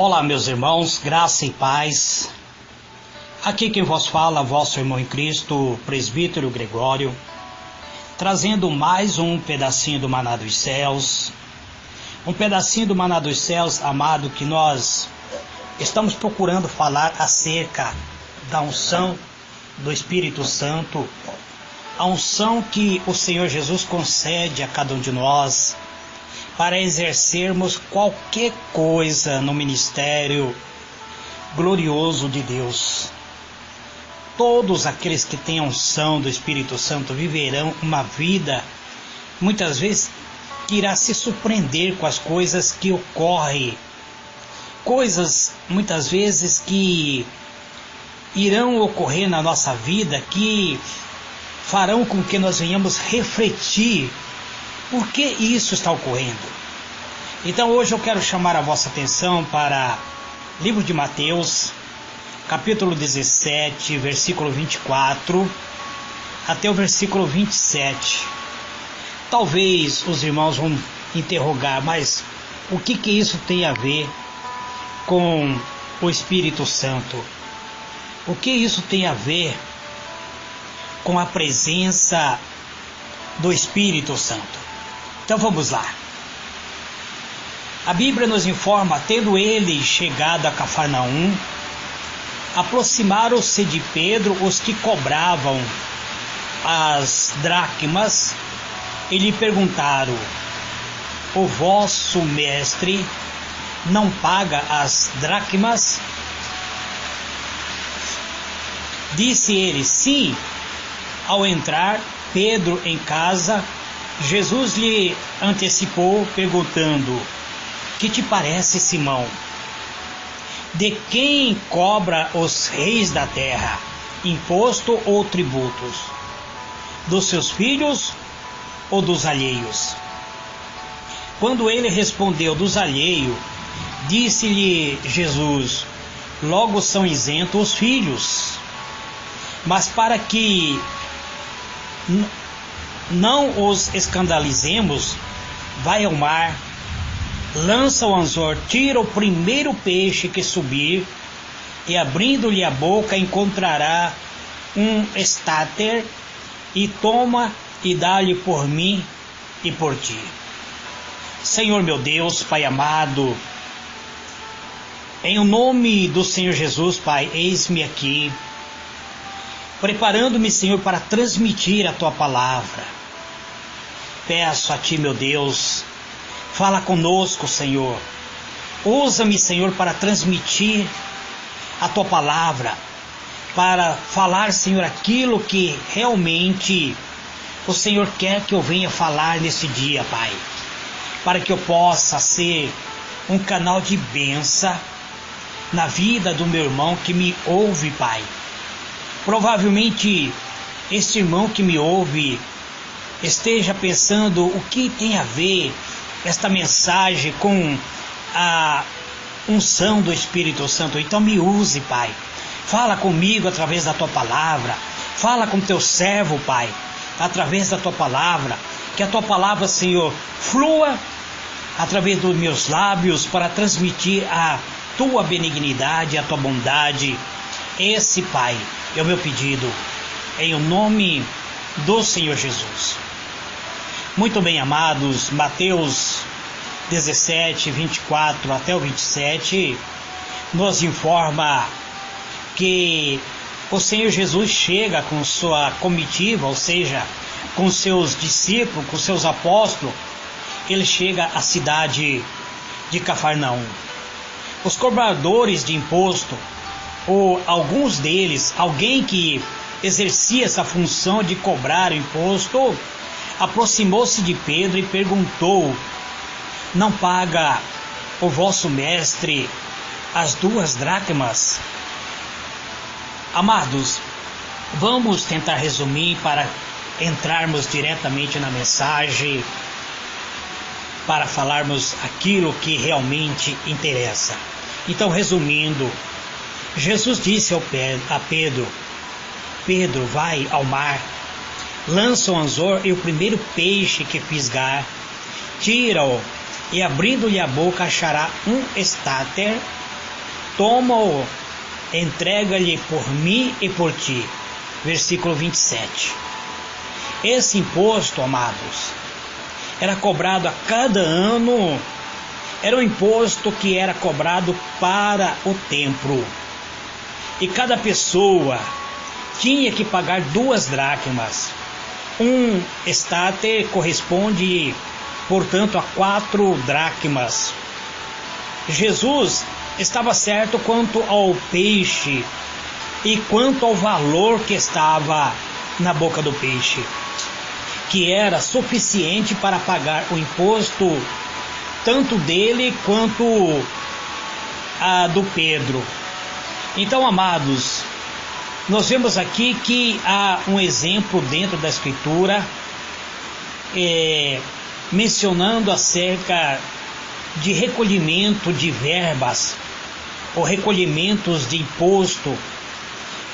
Olá, meus irmãos, graça e paz. Aqui quem vos fala, vosso irmão em Cristo, presbítero Gregório, trazendo mais um pedacinho do Maná dos Céus. Um pedacinho do Maná dos Céus, amado, que nós estamos procurando falar acerca da unção do Espírito Santo, a unção que o Senhor Jesus concede a cada um de nós, para exercermos qualquer coisa no ministério glorioso de Deus. Todos aqueles que têm a unção do Espírito Santo viverão uma vida, muitas vezes, que irá se surpreender com as coisas que ocorrem. Coisas, muitas vezes, que irão ocorrer na nossa vida, que farão com que nós venhamos refletir por que isso está ocorrendo. Então hoje eu quero chamar a vossa atenção para o livro de Mateus, capítulo 17, versículo 24, até o versículo 27. Talvez os irmãos vão interrogar, mas o que isso tem a ver com o Espírito Santo? O que isso tem a ver com a presença do Espírito Santo? Então vamos lá. A Bíblia nos informa: tendo ele chegado a Cafarnaum, aproximaram-se de Pedro os que cobravam as dracmas e lhe perguntaram: o vosso mestre não paga as dracmas? Disse ele: sim. Ao entrar Pedro em casa, Jesus lhe antecipou, perguntando: que te parece, Simão? De quem cobra os reis da terra imposto ou tributos? Dos seus filhos ou dos alheios? Quando ele respondeu: dos alheios, disse-lhe Jesus: logo são isentos os filhos. Mas para que não os escandalizemos, vai ao mar, lança o anzol, tira o primeiro peixe que subir, e abrindo-lhe a boca encontrará um estáter, e toma e dá-lhe por mim e por ti. Senhor meu Deus, Pai amado, em o nome do Senhor Jesus, Pai, eis-me aqui, preparando-me, Senhor, para transmitir a Tua palavra. Peço a Ti, meu Deus, fala conosco, Senhor. Usa-me, Senhor, para transmitir a Tua palavra, para falar, Senhor, aquilo que realmente o Senhor quer que eu venha falar nesse dia, Pai, para que eu possa ser um canal de bênção na vida do meu irmão que me ouve, Pai. Provavelmente este irmão que me ouve esteja pensando: o que tem a ver esta mensagem com a unção do Espírito Santo? Então me use, Pai. Fala comigo através da Tua palavra. Fala com Teu servo, Pai, através da Tua palavra. Que a Tua palavra, Senhor, flua através dos meus lábios para transmitir a Tua benignidade, a Tua bondade. Esse, Pai, é o meu pedido, em o nome do Senhor Jesus. Muito bem, amados, Mateus 17, 24 até o 27, nos informa que o Senhor Jesus chega com sua comitiva, ou seja, com seus discípulos, com seus apóstolos. Ele chega à cidade de Cafarnaum. Os cobradores de imposto, ou alguns deles, alguém que exercia essa função de cobrar o imposto, aproximou-se de Pedro e perguntou: não paga o vosso mestre as 2 dracmas? Amados, vamos tentar resumir para entrarmos diretamente na mensagem, para falarmos aquilo que realmente interessa. Então, resumindo, Jesus disse a Pedro: Pedro, vai ao mar, lança o anzol e o primeiro peixe que fisgar, tira-o, e abrindo-lhe a boca achará um estáter, toma-o, entrega-lhe por mim e por ti. Versículo 27. Esse imposto, amados, era cobrado a cada ano. Era um imposto que era cobrado para o templo. E cada pessoa tinha que pagar 2 dracmas. Um estate corresponde, portanto, a 4 dracmas. Jesus estava certo quanto ao peixe e quanto ao valor que estava na boca do peixe, que era suficiente para pagar o imposto tanto dele quanto a do Pedro. Então, amados, nós vemos aqui que há um exemplo dentro da Escritura mencionando acerca de recolhimento de verbas ou recolhimentos de imposto.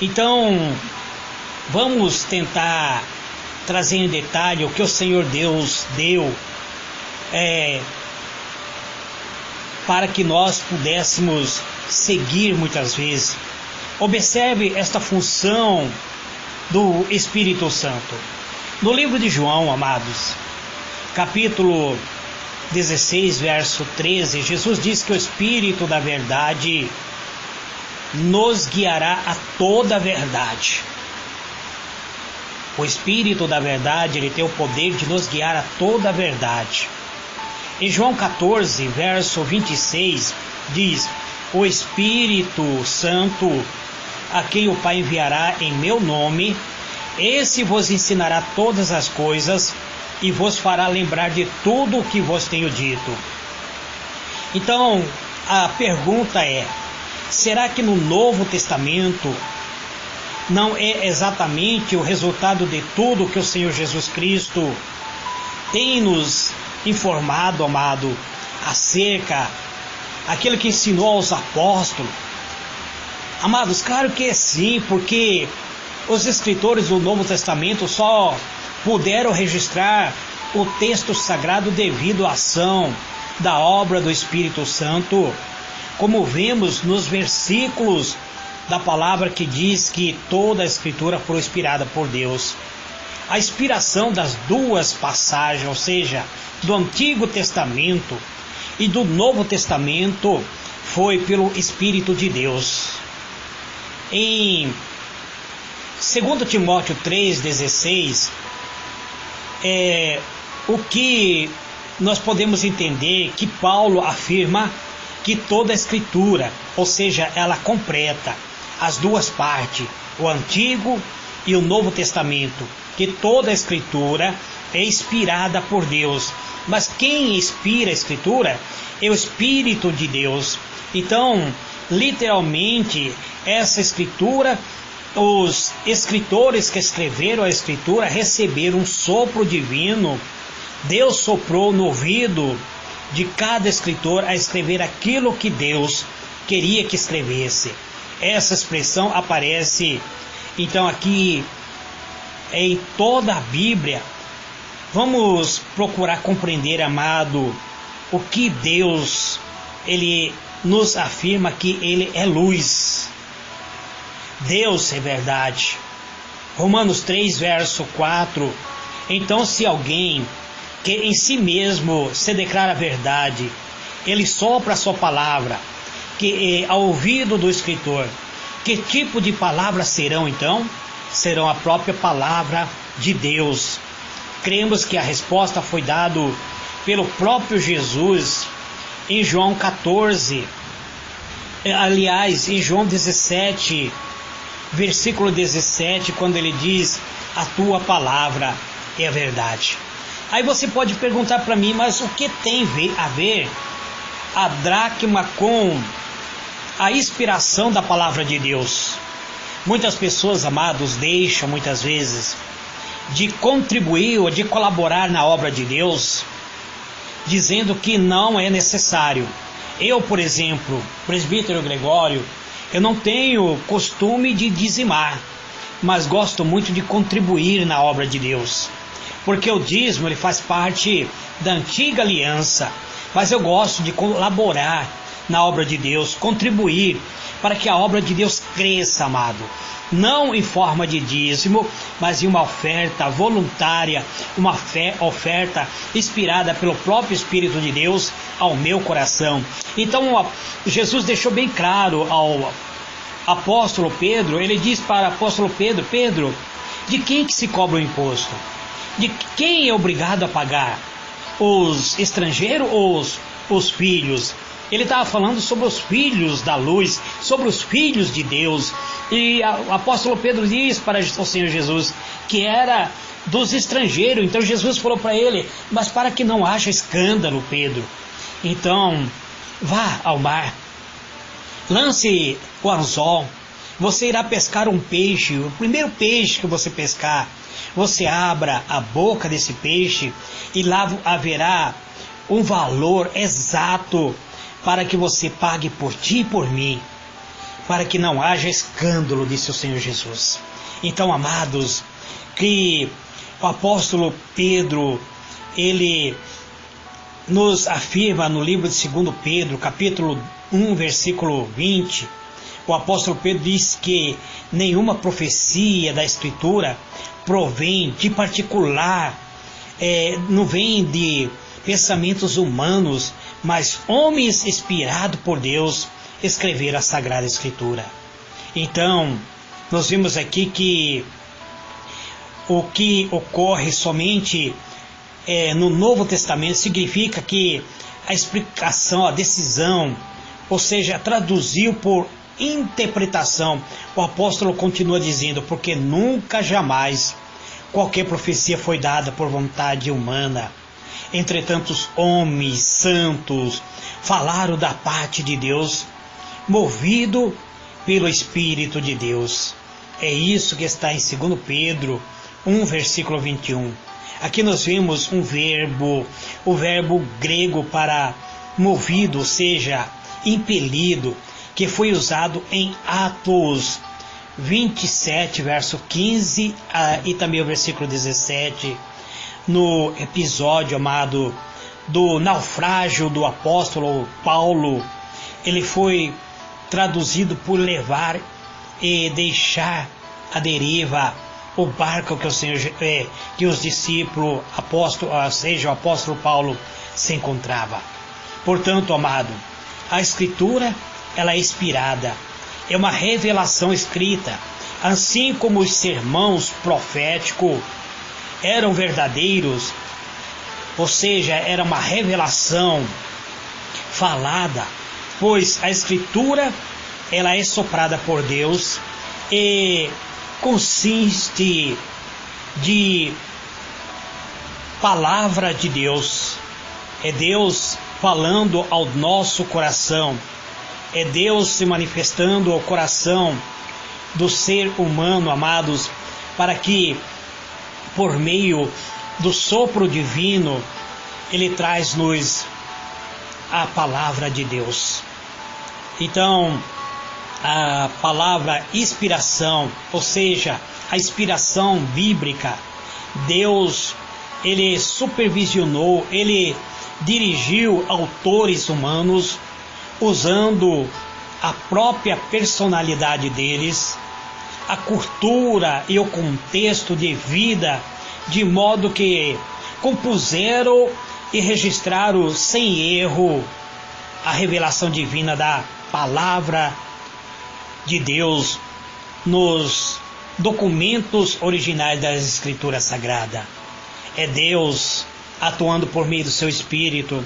Então, vamos tentar trazer em detalhe o que o Senhor Deus deu para que nós pudéssemos seguir muitas vezes. Observe esta função do Espírito Santo. No livro de João, amados, capítulo 16, verso 13, Jesus diz que o Espírito da verdade nos guiará a toda a verdade. O Espírito da verdade, ele tem o poder de nos guiar a toda a verdade. Em João 14, verso 26, diz: o Espírito Santo, a quem o Pai enviará em meu nome, esse vos ensinará todas as coisas e vos fará lembrar de tudo o que vos tenho dito. Então, a pergunta é: será que no Novo Testamento não é exatamente o resultado de tudo que o Senhor Jesus Cristo tem nos informado, amado, acerca daquilo que ensinou aos apóstolos? Amados, claro que é sim, porque os escritores do Novo Testamento só puderam registrar o texto sagrado devido à ação da obra do Espírito Santo, como vemos nos versículos da palavra que diz que toda a Escritura foi inspirada por Deus. A inspiração das 2 passagens, ou seja, do Antigo Testamento e do Novo Testamento, foi pelo Espírito de Deus. Em 2 Timóteo 3,16, o que nós podemos entender que Paulo afirma que toda a Escritura, ou seja, ela completa as 2 partes, o Antigo e o Novo Testamento, que toda a Escritura é inspirada por Deus. Mas quem inspira a Escritura é o Espírito de Deus. Então, literalmente, essa Escritura, os escritores que escreveram a Escritura receberam um sopro divino. Deus soprou no ouvido de cada escritor a escrever aquilo que Deus queria que escrevesse. Essa expressão aparece então aqui em toda a Bíblia. Vamos procurar compreender, amado, o que Deus, ele nos afirma que ele é luz. Deus é verdade. Romanos 3, verso 4. Então, se alguém que em si mesmo se declara a verdade, ele sopra a sua palavra, que ao ouvido do escritor. Que tipo de palavras serão então? Serão a própria palavra de Deus. Cremos que a resposta foi dada pelo próprio Jesus em João 14. Aliás, em João 17, versículo 17, quando ele diz: a tua palavra é a verdade. Aí você pode perguntar para mim, mas o que tem a ver a dracma com a inspiração da palavra de Deus? Muitas pessoas, amados, deixam muitas vezes de contribuir ou de colaborar na obra de Deus, dizendo que não é necessário. Eu, por exemplo, presbítero Gregório, eu não tenho costume de dizimar, mas gosto muito de contribuir na obra de Deus, porque o dízimo ele faz parte da antiga aliança, mas eu gosto de colaborar na obra de Deus, contribuir para que a obra de Deus cresça, amado. Não em forma de dízimo, mas em uma oferta voluntária, uma oferta inspirada pelo próprio Espírito de Deus ao meu coração. Então, Jesus deixou bem claro ao apóstolo Pedro, ele diz para o apóstolo Pedro: Pedro, de quem que se cobra o imposto? De quem é obrigado a pagar? Os estrangeiros ou os filhos? Ele estava falando sobre os filhos da luz, sobre os filhos de Deus. E o apóstolo Pedro diz para o Senhor Jesus que era dos estrangeiros. Então Jesus falou para ele: mas para que não haja escândalo, Pedro, então vá ao mar, lance o anzol, você irá pescar um peixe. O primeiro peixe que você pescar, você abra a boca desse peixe e lá haverá um valor exato para que você pague por ti e por mim, para que não haja escândalo, disse o Senhor Jesus. Então, amados, que o apóstolo Pedro, ele nos afirma no livro de 2 Pedro, capítulo 1, versículo 20, o apóstolo Pedro diz que nenhuma profecia da Escritura provém de particular, não vem de pensamentos humanos, mas homens inspirados por Deus escreveram a Sagrada Escritura. Então, nós vimos aqui que o que ocorre somente no Novo Testamento significa que a explicação, a decisão, ou seja, traduziu por interpretação. O apóstolo continua dizendo: porque nunca, jamais, qualquer profecia foi dada por vontade humana. Entretanto, os homens santos falaram da parte de Deus, movido pelo Espírito de Deus. É isso que está em 2 Pedro 1, versículo 21. Aqui nós vemos um verbo, o verbo grego para movido, ou seja, impelido, que foi usado em Atos 27, verso 15 e também o versículo 17, no episódio amado do naufrágio do apóstolo Paulo. Ele foi traduzido por levar e deixar à deriva o barco que o Senhor, que os discípulos, seja o apóstolo Paulo, se encontrava. Portanto, amado, a Escritura, ela é inspirada, é uma revelação escrita, assim como os sermões proféticos eram verdadeiros, ou seja, era uma revelação falada, pois a Escritura, ela é soprada por Deus e consiste de palavra de Deus. É Deus falando ao nosso coração, é Deus se manifestando ao coração do ser humano, amados, para que por meio do sopro divino ele traz-nos a palavra de Deus. Então, a palavra inspiração, ou seja, a inspiração bíblica, Deus, ele supervisionou, ele dirigiu autores humanos usando a própria personalidade deles, a cultura e o contexto de vida, de modo que compuseram e registraram sem erro a revelação divina da palavra de Deus nos documentos originais das Escrituras Sagradas. É Deus atuando por meio do seu Espírito,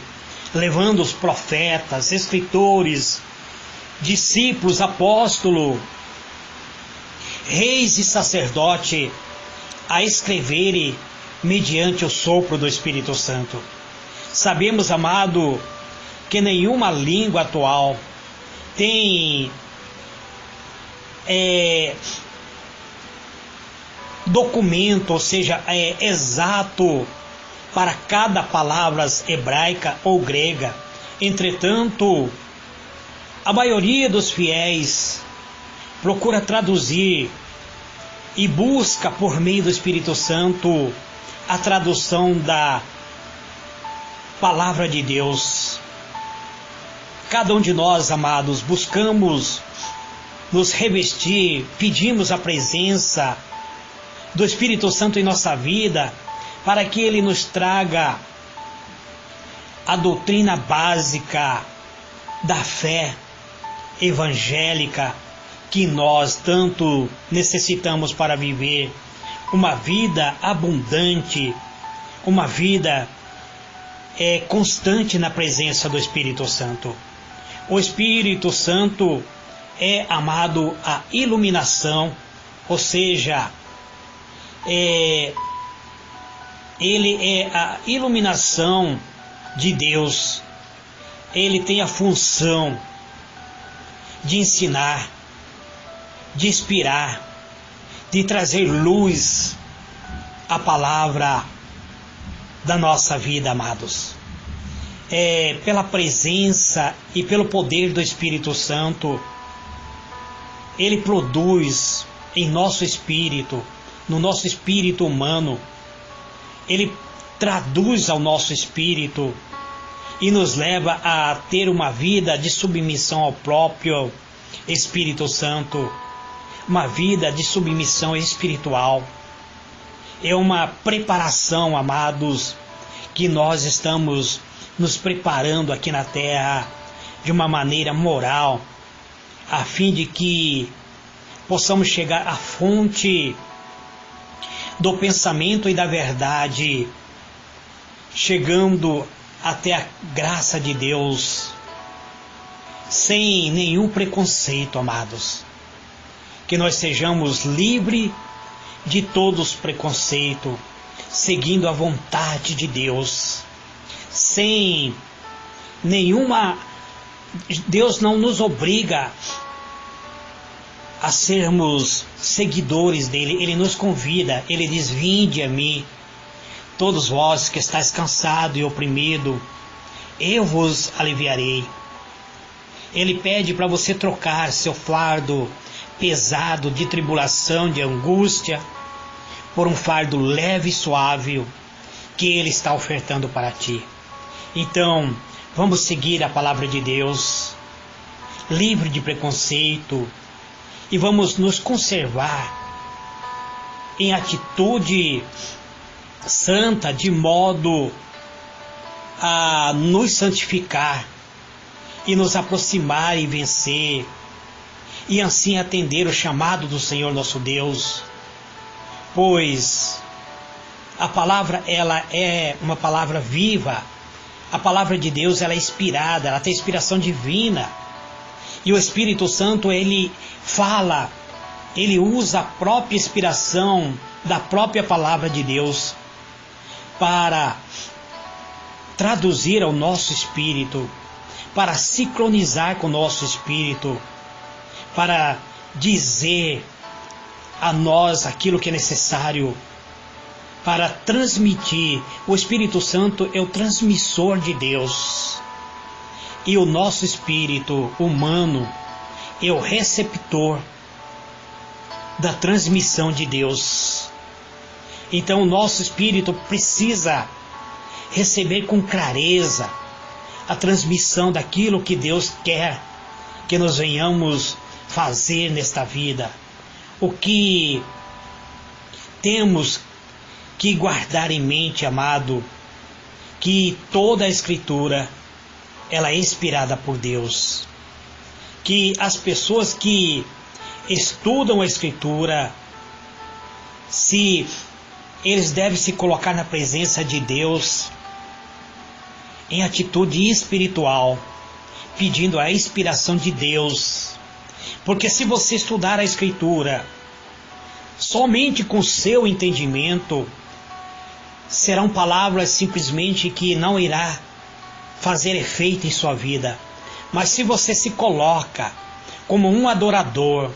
levando os profetas, escritores, discípulos, apóstolos, reis e sacerdotes a escreverem mediante o sopro do Espírito Santo. Sabemos, amado, que nenhuma língua atual tem documento, ou seja, exato para cada palavra hebraica ou grega. Entretanto, a maioria dos fiéis procura traduzir e busca por meio do Espírito Santo a tradução da palavra de Deus. Cada um de nós, amados, buscamos nos revestir, pedimos a presença do Espírito Santo em nossa vida, para que Ele nos traga a doutrina básica da fé evangélica que nós tanto necessitamos para viver uma vida abundante, uma vida constante na presença do Espírito Santo. O Espírito Santo é, amado, a iluminação, ou seja, ele é a iluminação de Deus. Ele tem a função de ensinar, de inspirar, de trazer luz à palavra da nossa vida, amados. Pela presença e pelo poder do Espírito Santo, Ele produz em nosso espírito, no nosso espírito humano, Ele traduz ao nosso espírito e nos leva a ter uma vida de submissão ao próprio Espírito Santo, uma vida de submissão espiritual. É uma preparação, amados, que nós estamos nos preparando aqui na terra de uma maneira moral, a fim de que possamos chegar à fonte do pensamento e da verdade, chegando até a graça de Deus, sem nenhum preconceito, amados. Que nós sejamos livres de todos os preconceitos, seguindo a vontade de Deus, sem nenhuma... Deus não nos obriga a sermos seguidores dele. Ele nos convida, ele diz: vinde a mim, todos vós que estáis cansados e oprimidos, eu vos aliviarei. Ele pede para você trocar seu fardo pesado de tribulação, de angústia, por um fardo leve e suave que Ele está ofertando para ti. Então, vamos seguir a palavra de Deus, livre de preconceito, e vamos nos conservar em atitude santa, de modo a nos santificar e nos aproximar e vencer, e assim atender o chamado do Senhor nosso Deus, pois a palavra, ela é uma palavra viva. A palavra de Deus, ela é inspirada, ela tem inspiração divina, e o Espírito Santo, ele fala, ele usa a própria inspiração da própria palavra de Deus para traduzir ao nosso espírito, para sincronizar com o nosso espírito, para dizer a nós aquilo que é necessário, para transmitir. O Espírito Santo é o transmissor de Deus, e o nosso espírito humano é o receptor da transmissão de Deus. Então o nosso espírito precisa receber com clareza a transmissão daquilo que Deus quer que nós venhamos fazer nesta vida. O que temos que guardar em mente, amado, que toda a Escritura, ela é inspirada por Deus. Que as pessoas que estudam a Escritura, se eles devem se colocar na presença de Deus em atitude espiritual, pedindo a inspiração de Deus. Porque se você estudar a Escritura somente com seu entendimento, serão palavras simplesmente que não irá fazer efeito em sua vida. Mas se você se coloca como um adorador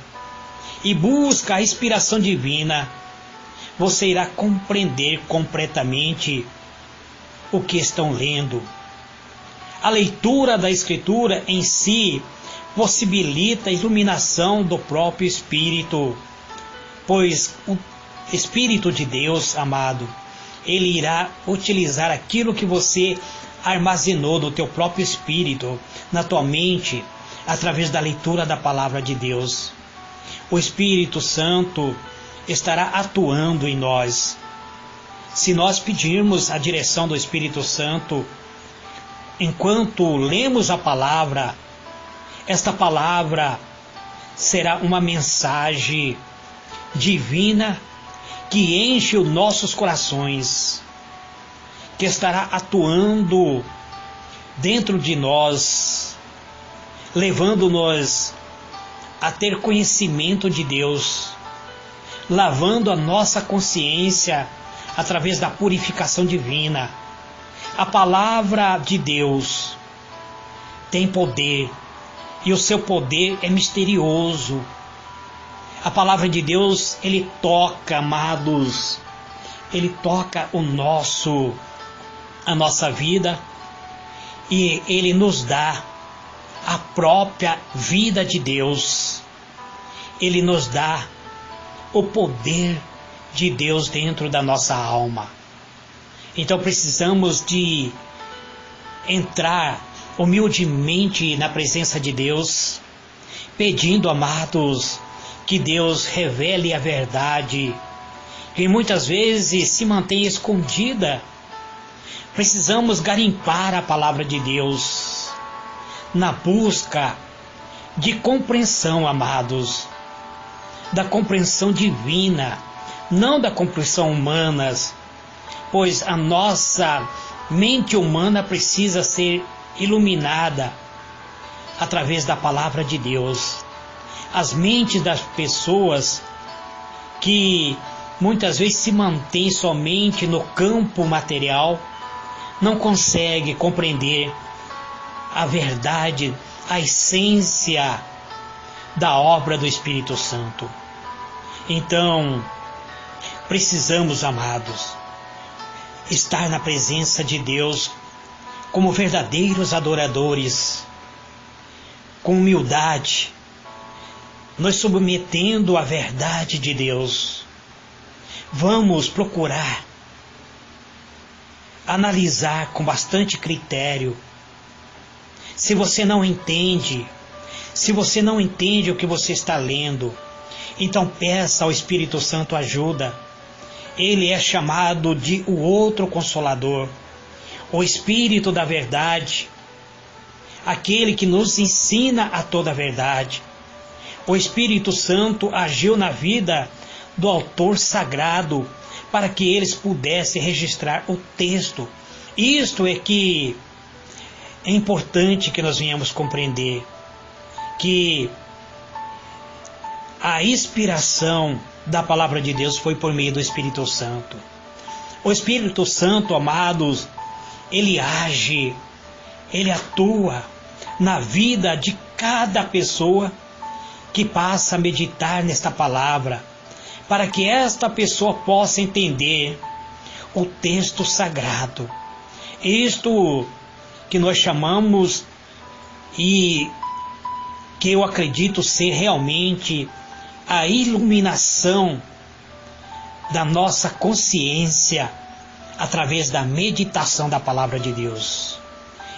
e busca a inspiração divina, você irá compreender completamente o que estão lendo. A leitura da Escritura em si possibilita a iluminação do próprio Espírito, pois o Espírito de Deus, amado, ele irá utilizar aquilo que você armazenou no teu próprio espírito, na tua mente, através da leitura da palavra de Deus. O Espírito Santo estará atuando em nós. Se nós pedirmos a direção do Espírito Santo, enquanto lemos a palavra, esta palavra será uma mensagem divina que enche os nossos corações, que estará atuando dentro de nós, levando-nos a ter conhecimento de Deus, lavando a nossa consciência através da purificação divina. A palavra de Deus tem poder, e o seu poder é misterioso. A palavra de Deus, ele toca, amados, ele toca a nossa vida, e ele nos dá a própria vida de Deus. Ele nos dá o poder de Deus dentro da nossa alma. Então precisamos de entrar humildemente na presença de Deus, pedindo, amados, que Deus revele a verdade, que muitas vezes se mantém escondida. Precisamos garimpar a palavra de Deus na busca de compreensão, amados, da compreensão divina, não da compreensão humana, pois a nossa mente humana precisa ser iluminada através da palavra de Deus. As mentes das pessoas que muitas vezes se mantêm somente no campo material não conseguem compreender a verdade, a essência da obra do Espírito Santo. Então, precisamos, amados, estar na presença de Deus como verdadeiros adoradores, com humildade, nos submetendo à verdade de Deus. Vamos procurar analisar com bastante critério. Se você não entende o que você está lendo, então peça ao Espírito Santo ajuda. Ele é chamado de o outro Consolador, o Espírito da verdade, aquele que nos ensina a toda a verdade. O Espírito Santo agiu na vida do autor sagrado para que eles pudessem registrar o texto. Isto é que é importante que nós venhamos compreender, que a inspiração da palavra de Deus foi por meio do Espírito Santo. O Espírito Santo, amados, ele age, ele atua na vida de cada pessoa que passa a meditar nesta palavra, para que esta pessoa possa entender o texto sagrado. Isto que nós chamamos, e que eu acredito ser realmente a iluminação da nossa consciência através da meditação da palavra de Deus.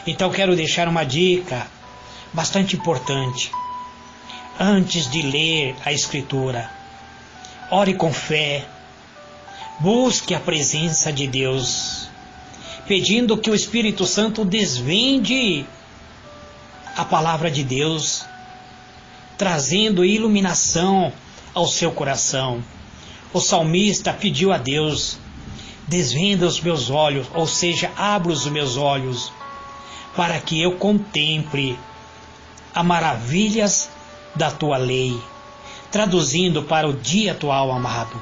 Então quero deixar uma dica bastante importante. Antes de ler a Escritura, ore com fé, busque a presença de Deus, pedindo que o Espírito Santo desvende a palavra de Deus, trazendo iluminação ao seu coração. O salmista pediu a Deus: desvenda os meus olhos, ou seja, abra os meus olhos, para que eu contemple as maravilhas da tua lei. Traduzindo para o dia atual, amado.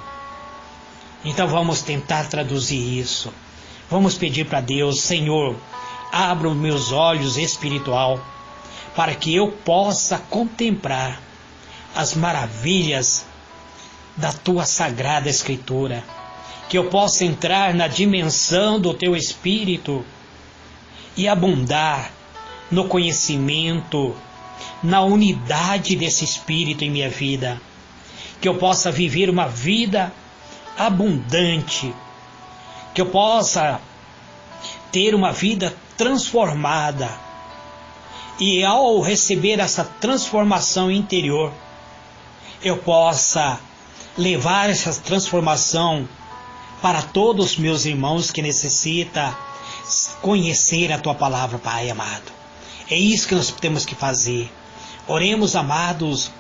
Então vamos tentar traduzir isso. Vamos pedir para Deus: Senhor, abra os meus olhos espiritual, para que eu possa contemplar as maravilhas da tua sagrada Escritura, que eu possa entrar na dimensão do teu Espírito e abundar no conhecimento, na unidade desse Espírito em minha vida, que eu possa viver uma vida abundante, que eu possa ter uma vida transformada. E ao receber essa transformação interior, eu possa levar essa transformação para todos os meus irmãos que necessitam conhecer a tua palavra, Pai amado. É isso que nós temos que fazer. Oremos, amados,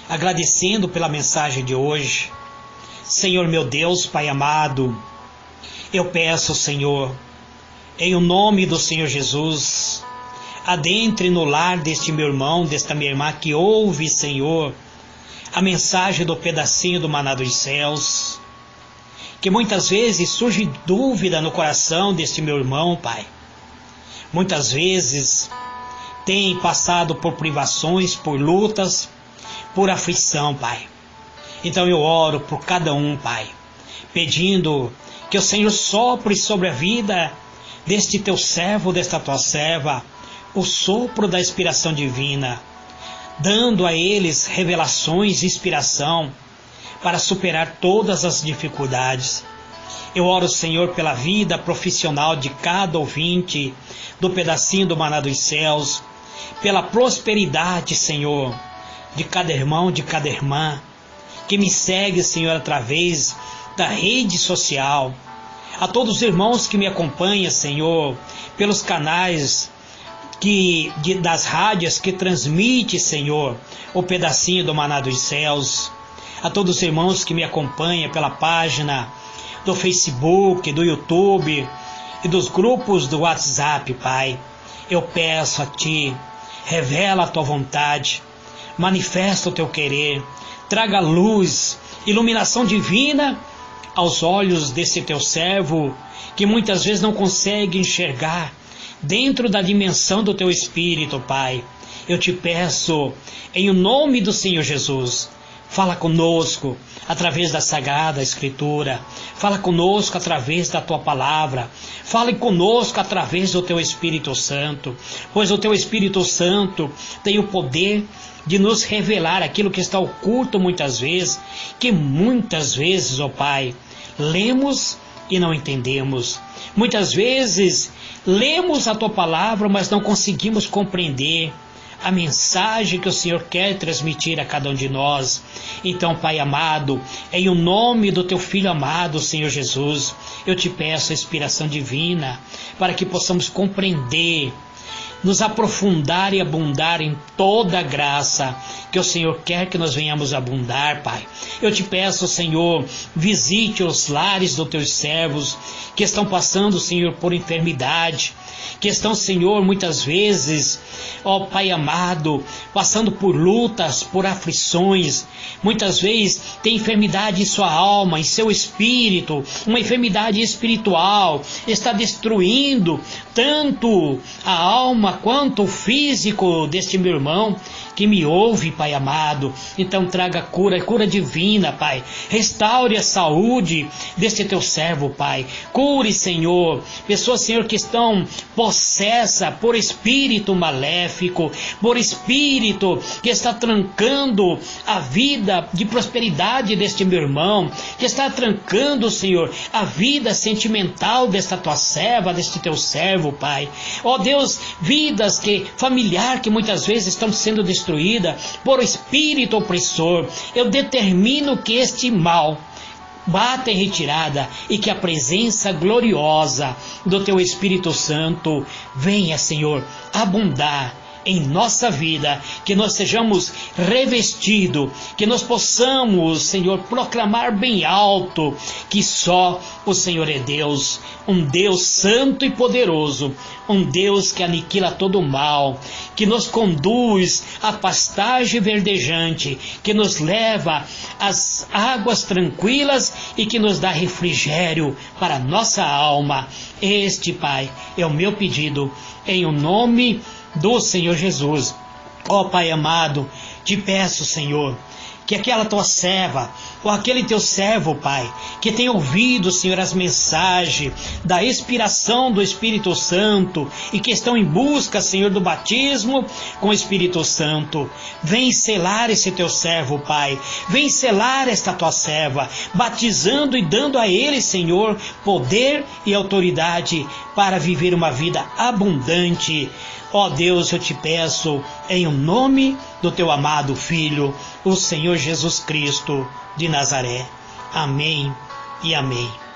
agradecendo pela mensagem de hoje. Senhor meu Deus, Pai amado, eu peço, Senhor, em o nome do Senhor Jesus, adentre no lar deste meu irmão, desta minha irmã que ouve, Senhor, a mensagem do pedacinho do maná dos céus, que muitas vezes surge dúvida no coração deste meu irmão, Pai. Muitas vezes tem passado por privações, por lutas, por aflição, Pai. Então eu oro por cada um, Pai, pedindo que o Senhor sopre sobre a vida deste teu servo, desta tua serva, o sopro da inspiração divina, dando a eles revelações e inspiração para superar todas as dificuldades. Eu oro, Senhor, pela vida profissional de cada ouvinte do pedacinho do maná dos céus, pela prosperidade, Senhor, de cada irmão, de cada irmã, que me segue, Senhor, através da rede social, a todos os irmãos que me acompanham, Senhor, pelos canais das rádios que transmite, Senhor, o pedacinho do maná dos céus, a todos os irmãos que me acompanham pela página do Facebook, do YouTube e dos grupos do WhatsApp, Pai. Eu peço a Ti, revela a Tua vontade, manifesta o Teu querer, traga luz, iluminação divina aos olhos desse Teu servo, que muitas vezes não consegue enxergar dentro da dimensão do Teu Espírito, Pai. Eu Te peço, em o nome do Senhor Jesus, fala conosco através da Sagrada Escritura, fala conosco através da Tua Palavra, fale conosco através do Teu Espírito Santo, pois o Teu Espírito Santo tem o poder de nos revelar aquilo que está oculto muitas vezes, que muitas vezes, ó Pai, lemos e não entendemos. Muitas vezes lemos a Tua Palavra, mas não conseguimos compreender a mensagem que o Senhor quer transmitir a cada um de nós. Então, Pai amado, em o nome do Teu Filho amado, Senhor Jesus, eu Te peço a inspiração divina para que possamos compreender, nos aprofundar e abundar em toda a graça que o Senhor quer que nós venhamos abundar, Pai. Eu Te peço, Senhor, visite os lares dos Teus servos que estão passando, Senhor, por enfermidade, que estão, Senhor, muitas vezes, ó Pai amado, passando por lutas, por aflições, muitas vezes tem enfermidade em sua alma, em seu espírito, uma enfermidade espiritual, está destruindo tanto a alma quanto o físico deste meu irmão que me ouve, Pai amado. Então traga cura divina, Pai. Restaure a saúde deste Teu servo, Pai. Cure, Senhor, pessoas, Senhor, que estão possessas por espírito maléfico, por espírito que está trancando a vida de prosperidade deste meu irmão, que está trancando, Senhor, a vida sentimental desta Tua serva, deste Teu servo, Pai. Ó Deus, vidas familiar que muitas vezes estão sendo destruída por espírito opressor, eu determino que este mal bata em retirada e que a presença gloriosa do Teu Espírito Santo venha, Senhor, abundar em nossa vida, que nós sejamos revestidos, que nós possamos, Senhor, proclamar bem alto que só o Senhor é Deus, um Deus santo e poderoso, um Deus que aniquila todo o mal, que nos conduz à pastagem verdejante, que nos leva às águas tranquilas e que nos dá refrigério para a nossa alma. Este, Pai, é o meu pedido, em o nome do Senhor Jesus. Ó Pai amado, Te peço, Senhor, que aquela tua serva, ou aquele teu servo, Pai, que tem ouvido, Senhor, as mensagens da inspiração do Espírito Santo e que estão em busca, Senhor, do batismo com o Espírito Santo, vem selar esse teu servo, Pai, vem selar esta tua serva, batizando e dando a ele, Senhor, poder e autoridade para viver uma vida abundante. Ó Deus, eu te peço, em o nome do teu amado Filho, o Senhor Jesus Cristo de Nazaré. Amém e amém.